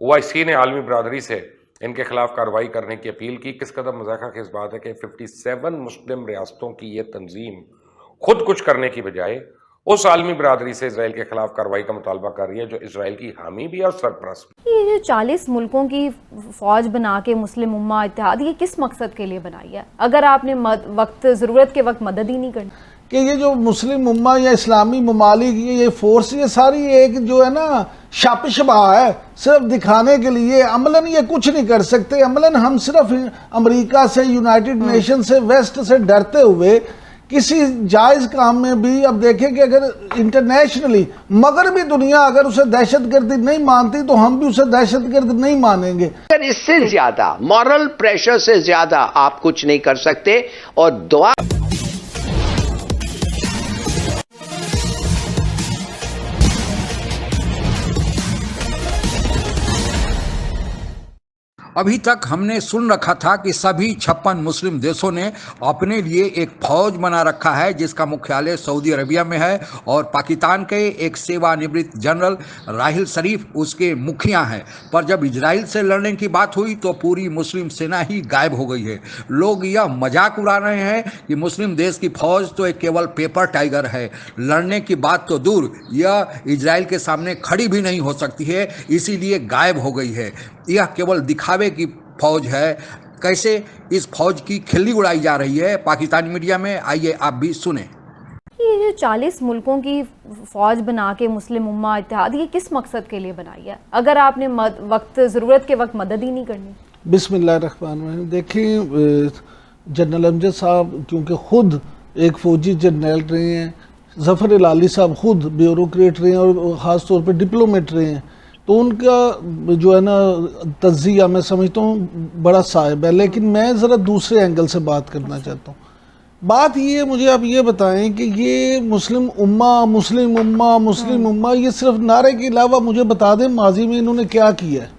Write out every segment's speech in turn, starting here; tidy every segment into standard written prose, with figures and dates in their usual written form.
OIC ने आलमी बरादरी से इनके खिलाफ कार्रवाई करने की अपील की। किस कदर मज़ाक़ खेज़ बात है कि 57 मुस्लिम रियासतों की ये तंजीम खुद कुछ करने की बजाय उस आलमी बरादरी से इसराइल के खिलाफ कार्रवाई का मुतालबा कर रही है जो इसराइल की हामी भी है और सरपरस्त भी। ये जो 40 मुल्कों की फौज बना के मुस्लिम उम्मा इत्तेहाद, ये किस मकसद के लिए बनाई है अगर आपने ज़रूरत के वक्त मदद ही नहीं करनी? कि ये जो मुस्लिम उम्मा या इस्लामी ममालिक ये फोर्स ये सारी एक जो है ना शापिशबा है, सिर्फ दिखाने के लिए। अमलन ये कुछ नहीं कर सकते। अमलन हम सिर्फ अमेरिका से, यूनाइटेड नेशन से, वेस्ट से डरते हुए किसी जायज काम में भी, अब देखें कि अगर इंटरनेशनली मगरबी दुनिया अगर उसे दहशतगर्दी नहीं मानती तो हम भी उसे दहशतगर्द नहीं मानेंगे। इससे ज्यादा मॉरल प्रेशर से ज्यादा आप कुछ नहीं कर सकते। और दुआ अभी तक हमने सुन रखा था कि सभी 56 मुस्लिम देशों ने अपने लिए एक फौज बना रखा है जिसका मुख्यालय सऊदी अरबिया में है और पाकिस्तान के एक सेवानिवृत्त जनरल राहिल शरीफ उसके मुखिया हैं। पर जब इजराइल से लड़ने की बात हुई तो पूरी मुस्लिम सेना ही गायब हो गई है। लोग यह मजाक उड़ा रहे हैं कि मुस्लिम देश की फौज तो एक केवल पेपर टाइगर है, लड़ने की बात तो दूर, यह इजराइल के सामने खड़ी भी नहीं हो सकती है, इसीलिए गायब हो गई है। यह केवल दिखावे की फौज है। कैसे इस फौज की खिल्ली उड़ाई जा रही है पाकिस्तानी मीडिया में, आइए आप भी सुने। ये जो 40 मुल्कों की फौज बना के मुस्लिम उम्मा इत्तेहाद, ये किस मकसद के लिए बनाई है अगर आपने ज़रूरत के वक्त मदद ही नहीं करनी? बिस्मिल्लाहिर्रहमानिर्रहीम। देखिए, जनरल अमजद साहब क्योंकि खुद एक फ़ौजी जनरल रहे हैं, ज़फ़र इलाली साहब खुद ब्यूरोक्रेट रहे हैं और ख़ास तौर पर डिप्लोमेट रहे हैं, तो उनका जो है ना तज़्ज़िया मैं समझता हूँ बड़ा साहिब है। लेकिन मैं ज़रा दूसरे एंगल से बात करना चाहता हूँ। बात ये, मुझे आप ये बताएं कि ये मुस्लिम उम्मा ये सिर्फ नारे के अलावा मुझे बता दें माजी में इन्होंने क्या किया है।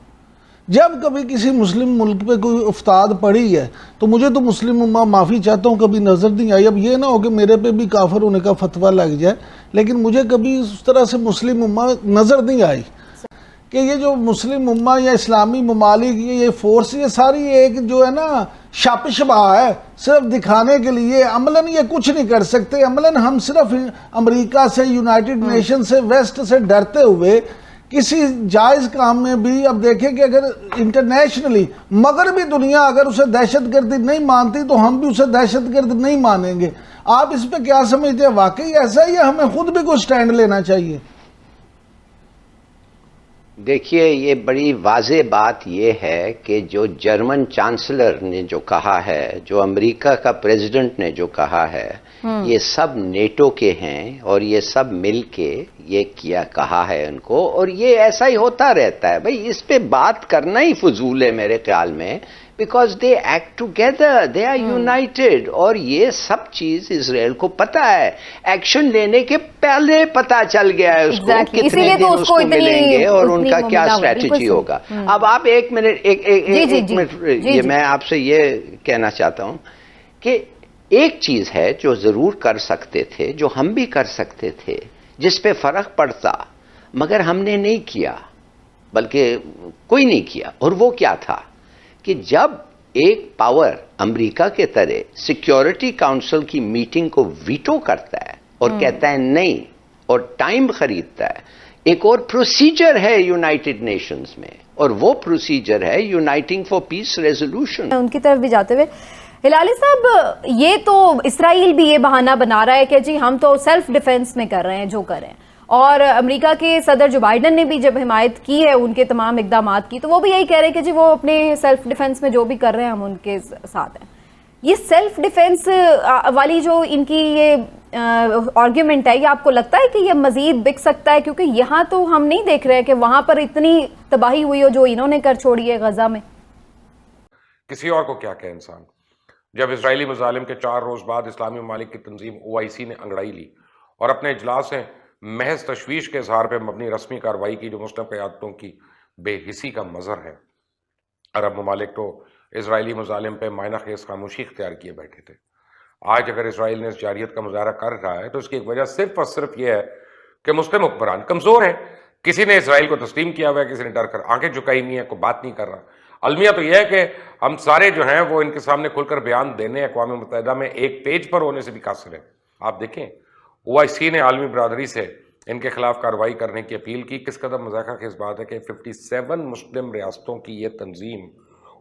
जब कभी किसी मुस्लिम मुल्क पे कोई उफ्ताद पड़ी है तो मुझे तो मुस्लिम उम्मा माफ़ी चाहता हूँ कभी नज़र नहीं आई। अब ये ना हो कि मेरे पे भी काफिर होने का फतवा लग जाए, लेकिन मुझे कभी उस तरह से मुस्लिम उम्मा नज़र नहीं आई कि ये जो मुस्लिम उम्मा या इस्लामी ममालिक ये फोर्स ये सारी एक जो है ना शापिशबा है, सिर्फ दिखाने के लिए। अमलन ये कुछ नहीं कर सकते। अमलन हम सिर्फ अमेरिका से, यूनाइटेड नेशन से, वेस्ट से डरते हुए किसी जायज काम में भी, अब देखें कि अगर इंटरनेशनली मगरबी दुनिया अगर उसे दहशतगर्दी नहीं मानती तो हम भी उसे दहशतगर्द नहीं मानेंगे। आप इस पे क्या समझते हैं? वाकई ऐसा ही है? हमें खुद भी कोई स्टैंड लेना चाहिए। देखिए, ये बड़ी वाज़े बात ये है कि जो जर्मन चांसलर ने जो कहा है, जो अमेरिका का प्रेसिडेंट ने जो कहा है, ये सब नेटो के हैं और ये सब मिल के ये कहा है उनको, और ये ऐसा ही होता रहता है। भाई, इस पे बात करना ही फजूल है मेरे ख्याल में, because they act together, they are united. और ये सब चीज इसराइल को पता है, एक्शन लेने के पहले पता चल गया है उसको कितने दिन उसको मिलेंगे और उनका क्या स्ट्रेटेजी होगा। अब आप एक मिनट ये मैं आपसे ये कहना चाहता हूं कि एक चीज है जो जरूर कर सकते थे, जो हम भी कर सकते थे, जिस पे फर्क पड़ता, मगर हमने नहीं किया, बल्कि कोई नहीं किया। और वो क्या था कि जब एक पावर अमेरिका के तरह सिक्योरिटी काउंसिल की मीटिंग को वीटो करता है और कहता है नहीं, और टाइम खरीदता है, एक और प्रोसीजर है यूनाइटेड नेशंस में, और वो प्रोसीजर है यूनाइटिंग फॉर पीस रेजोल्यूशन। उनकी तरफ भी जाते हुए हिलाली साहब, ये तो इसराइल भी ये बहाना बना रहा है कि जी हम तो सेल्फ डिफेंस में कर रहे हैं जो कर रहे हैं, और अमेरिका के सदर जो बाइडन ने भी जब हिमायत की है उनके तमाम इकदामात की, तो वो भी यही कह रहे हैं कि जी वो अपने सेल्फ डिफेंस में जो भी कर रहे हैं हम उनके साथ हैं। ये सेल्फ डिफेंस वाली जो इनकी ये आर्ग्यूमेंट है, ये आपको लगता है कि ये मजीद बिक सकता है? क्योंकि यहाँ तो हम नहीं देख रहे हैं कि वहां पर इतनी तबाही हुई हो जो इन्होंने कर छोड़ी है गजा में। किसी और को क्या कहे इंसान। जब इजरायली मुजालिम के 4 रोज बाद इस्लामी ममालिक की तंजीम ओआईसी ने अंगड़ाई ली और अपने इजलास से महज तशवीश के इजहार पर मबनी रस्मी कार्रवाई की जो मुस्लिम क़यादतों की बेहिसी का मज़हर है, अरब ममालिक तो इजरायली मुजालिम पे मायना खेज खामोशी इख्तियार किए बैठे थे। आज अगर इसराइल ने इस जारियत का मुजाहरा कर रहा है तो इसकी एक वजह सिर्फ और सिर्फ यह है कि मुस्लिम हुक्मरान कमज़ोर हैं। किसी ने इसराइल को तस्लीम किया हुआ है, किसी ने डर कर आंखें झुकाई हुई है, कोई बात नहीं कर रहा। अलमिया तो यह है कि हम सारे जो हैं वो इनके सामने खुलकर बयान देने अक़वाम मुत्तहिदा में एक पेज पर होने से भी कासिर है। आप देखें, OIC ने आलमी बरादरी से इनके खिलाफ कार्रवाई करने की अपील की। किस कदर मज़ाक़ा की इस बात है कि 57 मुस्लिम रियासतों की ये तंजीम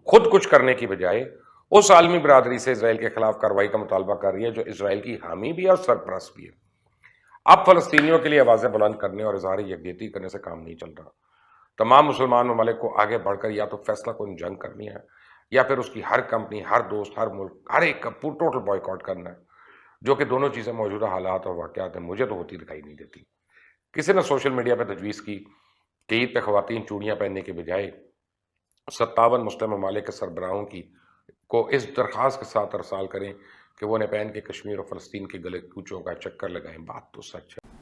खुद कुछ करने की बजाय उस आलमी बरादरी से इसराइल के खिलाफ कार्रवाई का मुतालबा कर रही है जो इसराइल की हामी भी है और सरपरस्त भी है। अब फ़लस्तीनियों के लिए आवाज़ें बुलंद करने और इज़हार यकजहती करने से काम नहीं चल रहा। तमाम मुसलमान ममालिक को आगे बढ़कर या तो फैसला को जंग करनी है या फिर उसकी हर कंपनी, हर दोस्त, हर मुल्क, हर एक का टोटल बॉयकॉट करना है, जो कि दोनों चीज़ें मौजूदा हालात और वाक़यात हैं मुझे तो होती दिखाई नहीं देती। किसी ने सोशल मीडिया पर तजवीज़ की कि ईद पे ख़वातीन चूड़ियाँ पहनने के बजाय 57 मुस्लिम ममालिक के सरबराहों को इस दरख्वास्त के साथ अरसाल करें कि वो उन्हें पहन के कश्मीर और फ़लस्तीन के गले कूचों का चक्कर लगाएं। बात तो सच है।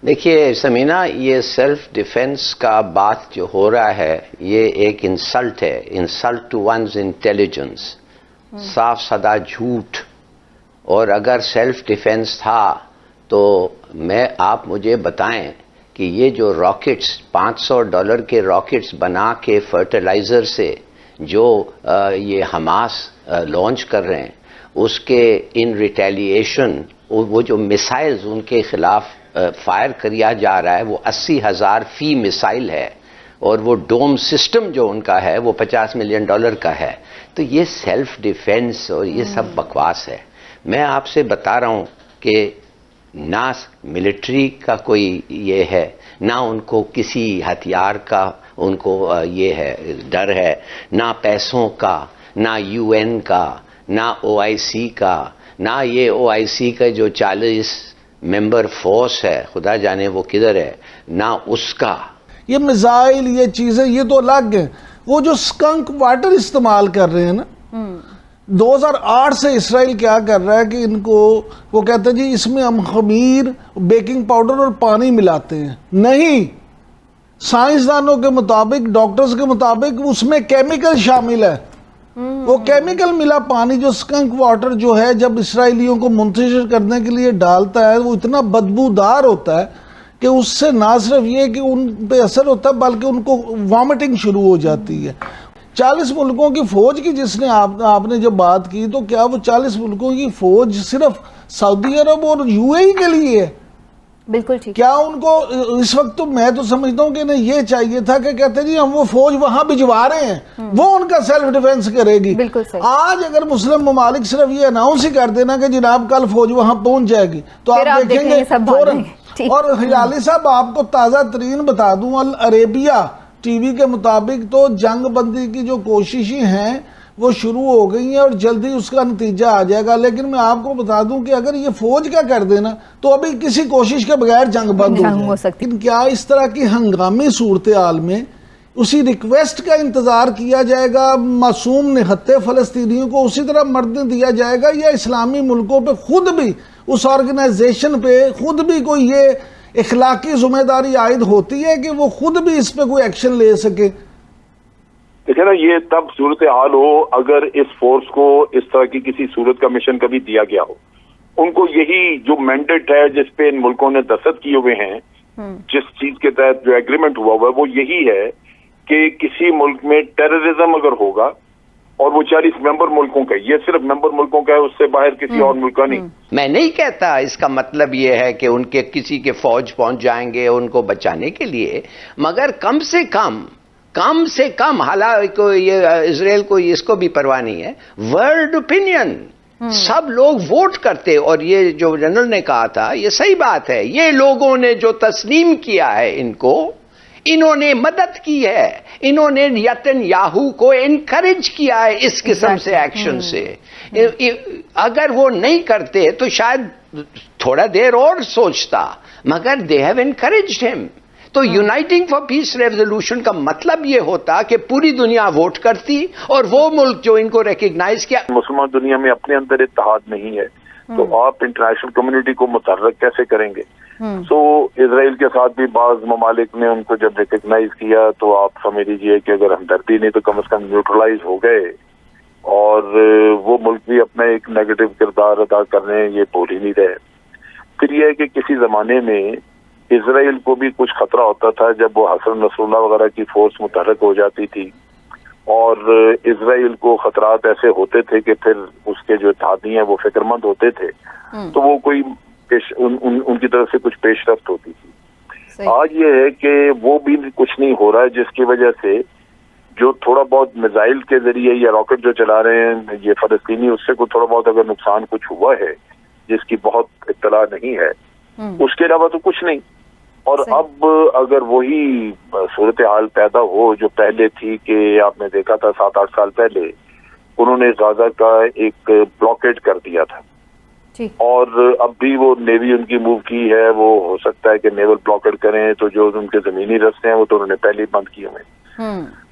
देखिए समीना, ये सेल्फ डिफेंस का बात जो हो रहा है ये एक इंसल्ट है, इंसल्ट टू वंस इंटेलिजेंस, साफ सादा झूठ। और अगर सेल्फ डिफेंस था तो आप मुझे बताएं कि ये जो रॉकेट्स $500 के रॉकेट्स बना के फर्टिलाइजर से जो ये हमास लॉन्च कर रहे हैं, उसके इन रिटेलिएशन वो जो मिसाइल्स उनके खिलाफ फायर किया जा रहा है वो 80,000 फी मिसाइल है और वो डोम सिस्टम जो उनका है वो $50 मिलियन का है। तो ये सेल्फ डिफेंस और ये सब बकवास है। मैं आपसे बता रहा हूं कि ना मिलिट्री का कोई ये है, ना उनको किसी हथियार का उनको ये है डर है, ना पैसों का, ना UN का, ना OIC का, ना ये OIC का जो 40 मेंबर फोर्स है, खुदा जाने वो किधर है, ना उसका। ये मिसाइल, ये चीजें, ये तो अलग है। वो जो स्कंक वाटर इस्तेमाल कर रहे हैं ना, 2008 से इसराइल क्या कर रहा है कि इनको वो कहते हैं जी इसमें हम खमीर, बेकिंग पाउडर और पानी मिलाते हैं। नहीं, साइंसदानों के मुताबिक, डॉक्टर्स के मुताबिक उसमें केमिकल शामिल है। वो केमिकल मिला पानी जो स्कंक वाटर जो है जब इसराइलियों को मुंतशिर करने के लिए डालता है वो इतना बदबूदार होता है कि उससे ना सिर्फ ये कि उन पे असर होता है बल्कि उनको वॉमिटिंग शुरू हो जाती है। 40 मुल्कों की फौज की जिसने आपने जब बात की, तो क्या वो 40 मुल्कों की फौज सिर्फ सऊदी अरब और UAE के लिए है? बिल्कुल ठीक। क्या उनको इस वक्त तो मैं तो समझता हूँ कि नहीं, ये चाहिए था कि कहते जी हम वो फौज वहां भिजवा रहे हैं, वो उनका सेल्फ डिफेंस करेगी। बिल्कुल सही। आज अगर मुस्लिम ममालिक सिर्फ ये अनाउंस ही कर देना कि जनाब कल फौज वहां पहुंच जाएगी तो आप देखेंगे फौरन। और हिलाली साहब आपको ताजा तरीन बता दूं, अल अरेबिया TV के मुताबिक तो जंग बंदी की जो कोशिशें हैं वो शुरू हो गई हैं और जल्दी उसका नतीजा आ जाएगा। लेकिन मैं आपको बता दूं कि अगर ये फौज क्या कर देना तो अभी किसी कोशिश के बगैर जंग बंद हो सकती। लेकिन क्या इस तरह की हंगामी सूरत हाल में उसी रिक्वेस्ट का इंतजार किया जाएगा, मासूम निहत्ते फलस्तीनियों को उसी तरह मरने दिया जाएगा, या इस्लामी मुल्कों पे खुद भी, उस ऑर्गेनाइजेशन पे खुद भी कोई ये इखलाकी जिम्मेदारी आयद होती है कि वो खुद भी इस पे कोई एक्शन ले सके? देखिए ना, ये तब सूरत हाल हो अगर इस फोर्स को इस तरह की किसी सूरत का मिशन कभी दिया गया हो। उनको यही जो मैंडेट है जिसपे इन मुल्कों ने दस्तखत किए हुए हैं, जिस चीज के तहत जो एग्रीमेंट हुआ हुआ है वो यही है कि किसी मुल्क में टेररिज्म अगर होगा और वो 40 मेंबर मुल्कों का, ये सिर्फ मेंबर मुल्कों का है, उससे बाहर किसी और मुल्क का नहीं। मैं नहीं कहता इसका मतलब ये है कि उनके किसी के फौज पहुंच जाएंगे उनको बचाने के लिए, मगर कम से कम हालांकि ये इजराइल को इसको भी परवाह नहीं है, वर्ल्ड ओपिनियन, सब लोग वोट करते। और ये जो जनरल ने कहा था ये सही बात है, ये लोगों ने जो तस्लीम किया है इनको, इन्होंने मदद की है, इन्होंने नेतन्याहू को एनकरेज किया है इस किस्म से एक्शन से। अगर वो नहीं करते तो शायद थोड़ा देर और सोचता, मगर दे हैव एनकरेज्ड हिम। तो यूनाइटिंग फॉर पीस रेवोल्यूशन का मतलब ये होता कि पूरी दुनिया वोट करती और वो मुल्क जो इनको रिकग्नाइज किया। मुसलमान दुनिया में अपने अंदर इत्तेहाद नहीं है तो आप इंटरनेशनल कम्युनिटी को मुतहर्रिक कैसे करेंगे? तो इसराइल के साथ भी बाज ममालिक ने उनको जब रिकग्नाइज किया तो आप समझ लीजिए कि अगर हमदर्दी नहीं तो कम से कम न्यूट्रलाइज हो गए और वो मुल्क भी अपना एक नेगेटिव किरदार अदा करने ये भूल ही नहीं रहे। फिर यह है कि किसी जमाने में इसराइल को भी कुछ खतरा होता था जब वो हसन नसरुल्लाह वगैरह की फोर्स मुतहरक हो जाती थी, और इसराइल को खतरात ऐसे होते थे कि फिर उसके जो इत्तेहादी हैं वो फिक्रमंद होते थे, तो वो कोई उनकी तरफ से कुछ पेशरफ्त होती थी। आज ये है कि वो भी कुछ नहीं हो रहा है, जिसकी वजह से जो थोड़ा बहुत मिसाइल के जरिए या रॉकेट जो चला रहे हैं ये फलस्तीनी, उससे कोई थोड़ा बहुत अगर नुकसान कुछ हुआ है जिसकी बहुत इत्तला नहीं है, उसके अलावा तो कुछ नहीं। और अब अगर वही सूरत हाल पैदा हो जो पहले थी कि आपने देखा था 7-8 साल पहले उन्होंने गाजा का एक ब्लॉकेड कर दिया था, और अब भी वो नेवी उनकी मूव की है, वो हो सकता है कि नेवल ब्लॉकेड करें, तो जो उनके जमीनी रास्ते हैं वो तो उन्होंने पहले ही बंद किए हुए।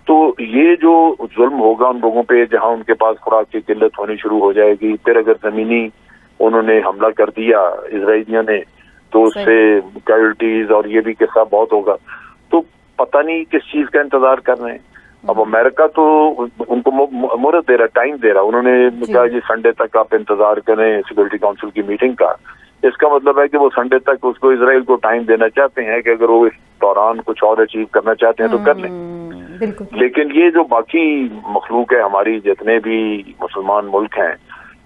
तो ये जो जुल्म होगा उन लोगों पे जहां उनके पास खुराक की किल्लत होनी शुरू हो जाएगी, फिर अगर जमीनी उन्होंने हमला कर दिया इसराइलियों ने तो उससे कैजुअल्टीज और ये भी किस्सा बहुत होगा। तो पता नहीं किस चीज का इंतजार कर रहे हैं। अब अमेरिका तो उनको मुहलत दे रहा, टाइम दे रहा। उन्होंने कहा जी संडे तक आप इंतजार करें सिक्योरिटी काउंसिल की मीटिंग का। इसका मतलब है कि वो संडे तक उसको इसराइल को टाइम देना चाहते हैं कि अगर वो इस दौरान कुछ और अचीव करना चाहते हैं तो कर लें। लेकिन ये जो बाकी मखलूक है हमारी, जितने भी मुसलमान मुल्क हैं,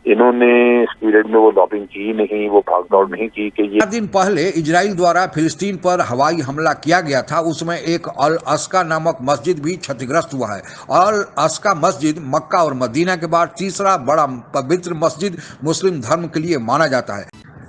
इन्होंने इस पीरियड में वो लॉबिंग की नहीं, वो भागदौड़ नहीं की कि ये 4 दिन पहले इजराइल द्वारा फिलिस्तीन पर हवाई हमला किया गया था। उसमें एक अल अस्का नामक मस्जिद भी क्षतिग्रस्त हुआ है। अल अस्का मस्जिद मक्का और मदीना के बाद तीसरा बड़ा पवित्र मस्जिद मुस्लिम धर्म के लिए माना जाता है।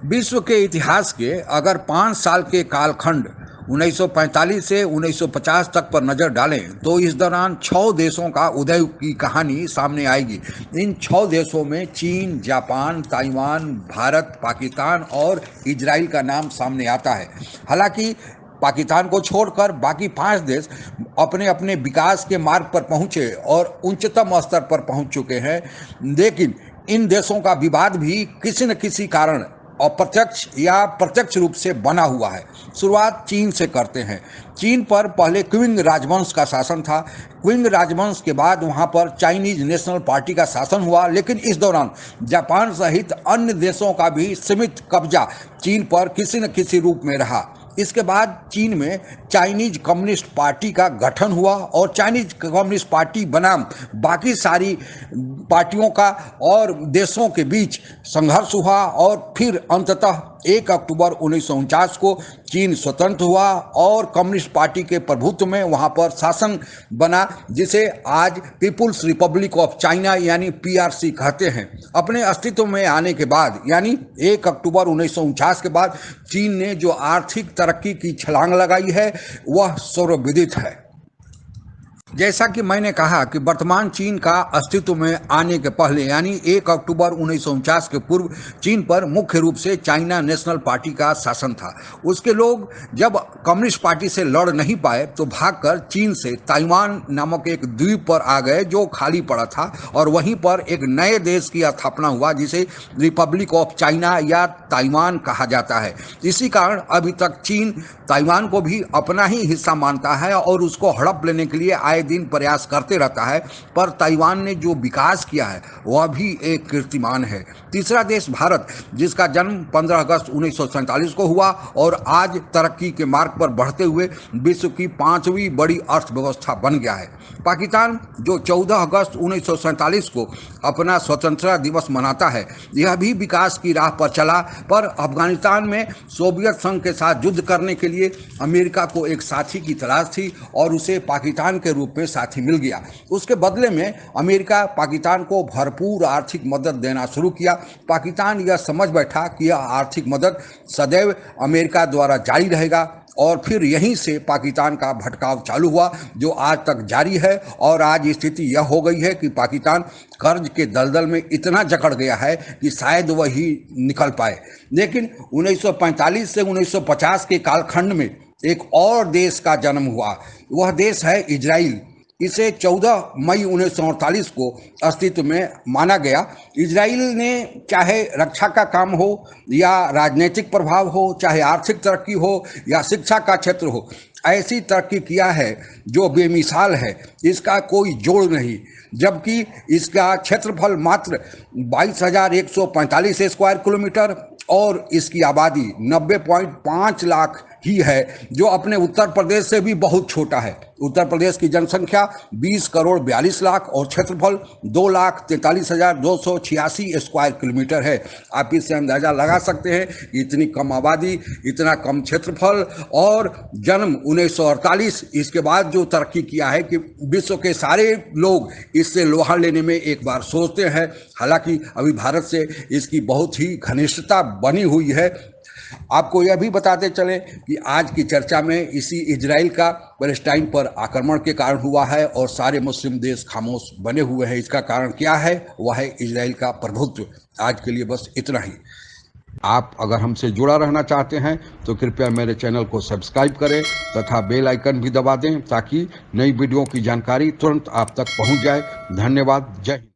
विश्व के इतिहास के अगर 5 साल के कालखंड 1945 से 1950 तक पर नजर डालें तो इस दौरान 6 देशों का उदय की कहानी सामने आएगी। इन 6 देशों में चीन, जापान, ताइवान, भारत, पाकिस्तान और इजराइल का नाम सामने आता है। हालांकि पाकिस्तान को छोड़कर बाकी 5 देश अपने अपने विकास के मार्ग पर पहुंचे और उच्चतम स्तर पर पहुंच चुके हैं, लेकिन इन देशों का विवाद भी किसी न किसी कारण अप्रत्यक्ष या प्रत्यक्ष रूप से बना हुआ है। शुरुआत चीन से करते हैं। चीन पर पहले क्विंग राजवंश का शासन था। क्विंग राजवंश के बाद वहां पर चाइनीज नेशनल पार्टी का शासन हुआ, लेकिन इस दौरान जापान सहित अन्य देशों का भी सीमित कब्जा चीन पर किसी न किसी रूप में रहा। इसके बाद चीन में चाइनीज कम्युनिस्ट पार्टी का गठन हुआ और चाइनीज कम्युनिस्ट पार्टी बनाम बाकी सारी पार्टियों का और देशों के बीच संघर्ष हुआ और फिर अंततः 1 अक्टूबर 1949 को चीन स्वतंत्र हुआ और कम्युनिस्ट पार्टी के प्रभुत्व में वहां पर शासन बना, जिसे आज पीपुल्स रिपब्लिक ऑफ चाइना यानी PRC कहते हैं। अपने अस्तित्व में आने के बाद यानी 1 अक्टूबर 1949 के बाद चीन ने जो आर्थिक तरक्की की छलांग लगाई है वह सर्वविदित है। जैसा कि मैंने कहा कि वर्तमान चीन का अस्तित्व में आने के पहले यानी 1 अक्टूबर 1949 के पूर्व चीन पर मुख्य रूप से चाइना नेशनल पार्टी का शासन था। उसके लोग जब कम्युनिस्ट पार्टी से लड़ नहीं पाए तो भागकर चीन से ताइवान नामक एक द्वीप पर आ गए जो खाली पड़ा था और वहीं पर एक नए देश की स्थापना हुआ जिसे रिपब्लिक ऑफ चाइना या ताइवान कहा जाता है। इसी कारण अभी तक चीन ताइवान को भी अपना ही हिस्सा मानता है और उसको हड़प लेने के लिए आए दिन प्रयास करते रहता है, पर ताइवान ने जो विकास किया है वह भी एक कीर्तिमान है। तीसरा देश भारत, जिसका जन्म 15 अगस्त 1947 को हुआ और आज तरक्की के मार्ग पर बढ़ते हुए विश्व की 5वीं बड़ी अर्थव्यवस्था बन गया है। पाकिस्तान जो 14 अगस्त 1947 को अपना स्वतंत्रता दिवस मनाता है, यह भी विकास की राह पर चला, पर अफगानिस्तान में सोवियत संघ के साथ युद्ध करने के लिए अमेरिका को एक साथी की तलाश थी और उसे पाकिस्तान के रूप में साथी मिल गया। उसके बदले में अमेरिका पाकिस्तान को भरपूर आर्थिक मदद देना शुरू किया। पाकिस्तान यह समझ बैठा कि यह आर्थिक मदद सदैव अमेरिका द्वारा जारी रहेगा और फिर यहीं से पाकिस्तान का भटकाव चालू हुआ जो आज तक जारी है। और आज स्थिति यह हो गई है कि पाकिस्तान कर्ज के दलदल में इतना जकड़ गया है कि शायद वही निकल पाए। लेकिन 1945 से 1950 के कालखंड में एक और देश का जन्म हुआ, वह देश है इजराइल। इसे 14 मई 1948 को अस्तित्व में माना गया। इजराइल ने चाहे रक्षा का काम हो या राजनीतिक प्रभाव हो, चाहे आर्थिक तरक्की हो या शिक्षा का क्षेत्र हो, ऐसी तरक्की किया है जो बेमिसाल है, इसका कोई जोड़ नहीं। जबकि इसका क्षेत्रफल मात्र 22,145 स्क्वायर किलोमीटर और इसकी आबादी 90.5 लाख ही है, जो अपने उत्तर प्रदेश से भी बहुत छोटा है। उत्तर प्रदेश की जनसंख्या 20 करोड़ 42 लाख और क्षेत्रफल 2,43,286 स्क्वायर किलोमीटर है। आप इससे अंदाजा लगा सकते हैं कि इतनी कम आबादी, इतना कम क्षेत्रफल और जन्म 1948, इसके बाद जो तरक्की किया है कि विश्व के सारे लोग इससे लोहा लेने में एक बार सोचते हैं। हालांकि अभी भारत से इसकी बहुत ही घनिष्ठता बनी हुई है। आपको यह भी बताते चलें कि आज की चर्चा में इसी इजराइल का पैलेस्टाइन पर आक्रमण के कारण हुआ है और सारे मुस्लिम देश खामोश बने हुए हैं। इसका कारण क्या है? वह है इजराइल का प्रभुत्व। आज के लिए बस इतना ही। आप अगर हमसे जुड़ा रहना चाहते हैं तो कृपया मेरे चैनल को सब्सक्राइब करें तथा बेल आइकन भी दबा दें ताकि नई वीडियो की जानकारी तुरंत आप तक पहुंच जाए। धन्यवाद। जय हिंद।